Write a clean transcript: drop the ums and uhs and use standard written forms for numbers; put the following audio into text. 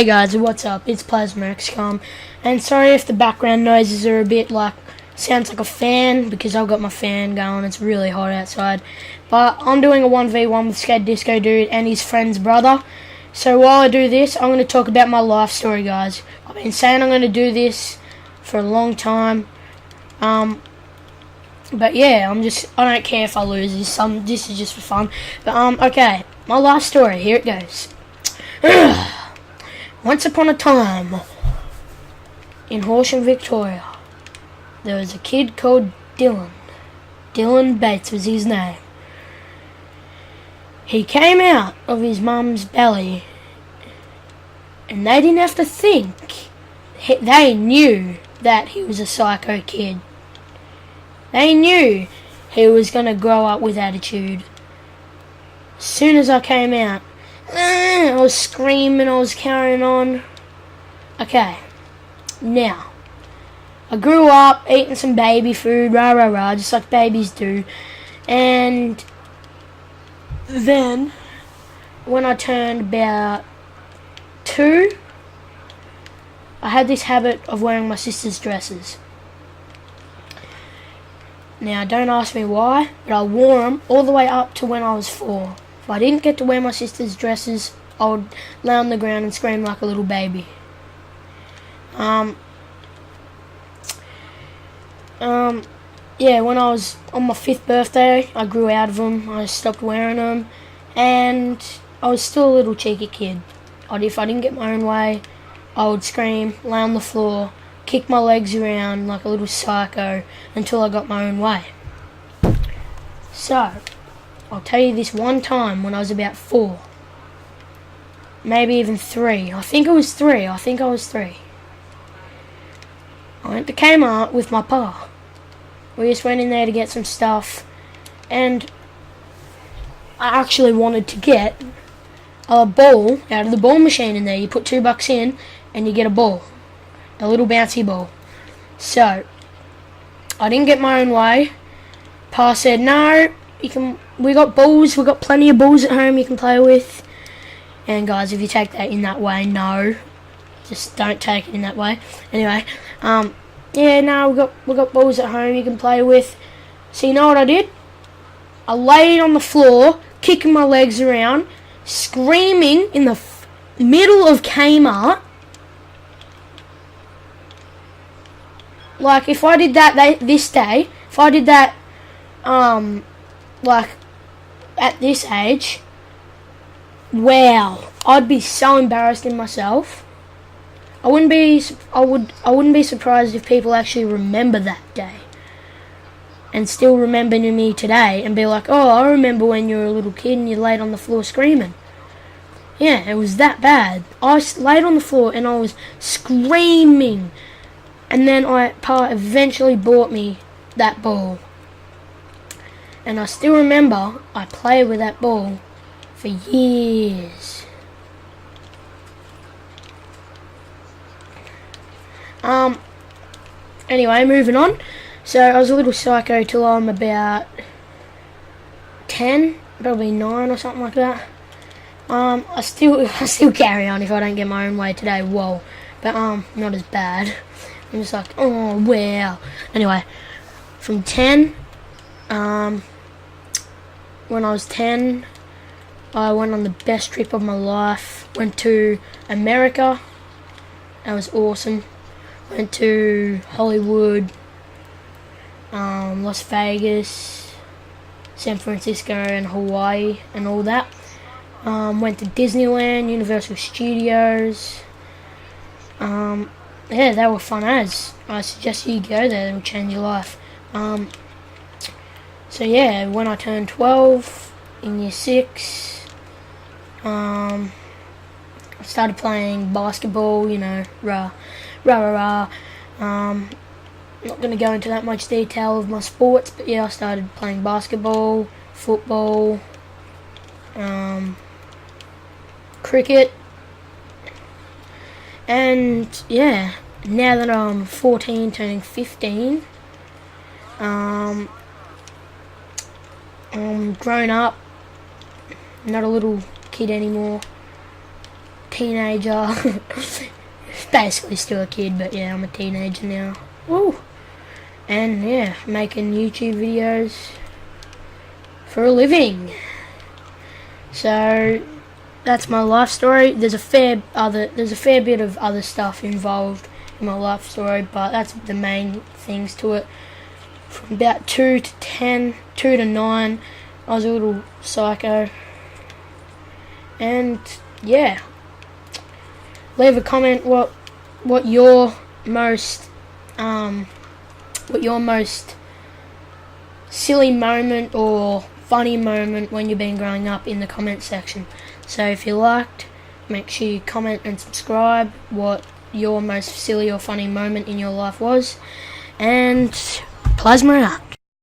Hey guys, what's up? It's PlasmaXCom, and sorry if the background noises are a bit like, sounds like a fan, because I've got my fan going, it's really hot outside. But I'm doing a 1v1 with Skate Disco Dude and his friend's brother. So while I do this, I'm going to talk about my life story, guys. I've been saying I'm going to do this for a long time. But yeah, I don't care if I lose this. This is just for fun. But okay, my life story, here it goes. Once upon a time, in Horsham, Victoria, there was a kid called Dylan. Dylan Bates was his name. He came out of his mum's belly, and they didn't have to think. They knew that he was a psycho kid. They knew he was going to grow up with attitude. As soon as I came out, I was screaming, I was carrying on. Okay, now, I grew up eating some baby food, rah rah rah, just like babies do. And then, when I turned about 2, I had this habit of wearing my sister's dresses. Now, don't ask me why, but I wore them all the way up to when I was 4. If I didn't get to wear my sister's dresses, I would lay on the ground and scream like a little baby. Yeah, when I was on my 5th birthday, I grew out of them. I stopped wearing them, and I was still a little cheeky kid. If I didn't get my own way, I would scream, lay on the floor, kick my legs around like a little psycho until I got my own way. So, I'll tell you this one time when I was about 4. Maybe even 3. I think I was 3. I went to Kmart with my pa. We just went in there to get some stuff, and I actually wanted to get a ball out of the ball machine in there. You put $2 in and you get a ball. A little bouncy ball. So, I didn't get my own way. Pa said, no, we got balls, we got plenty of balls at home you can play with. And guys, if you take that in that way, no. Just don't take it in that way. Anyway, yeah, no, we got balls at home you can play with. So you know what I did? I laid on the floor, kicking my legs around, screaming in the middle of Kmart. Like, if I did that this day, if I did that, like, at this age, wow, I'd be so embarrassed in myself. I wouldn't be surprised if people actually remember that day and still remember me today and be like, oh, I remember when you were a little kid and you laid on the floor screaming. Yeah, it was that bad. I laid on the floor and I was screaming. And then Pa eventually bought me that ball. And I still remember I played with that ball for years. Anyway, moving on. So I was a little psycho till I'm about 10, probably 9 or something like that. I still carry on if I don't get my own way today. Whoa, but not as bad. I'm just like, oh wow. Anyway, from 10, when I was 10, I went on the best trip of my life. Went to America. That was awesome. Went to Hollywood, Las Vegas, San Francisco and Hawaii and all that. Went to Disneyland, Universal Studios. Yeah, they were fun as. I suggest you go there, it'll change your life. So yeah, when I turned 12 in year 6, I started playing basketball, you know, rah rah rah. Not going to go into that much detail of my sports, but yeah, I started playing basketball, football, cricket, and yeah, now that I'm 14, turning 15, I'm grown up, not a little kid anymore. teenager. Basically still a kid, but yeah, I'm a teenager now. Woo! And yeah, making YouTube videos for a living. So that's my life story. There's a fair bit of other stuff involved in my life story, but that's the main things to it. From about 2 to 10, 2 to 9, I was a little psycho. And yeah, leave a comment what your most silly moment or funny moment when you've been growing up in the comment section. So if you liked, make sure you comment and subscribe what your most silly or funny moment in your life was. And Plasma out.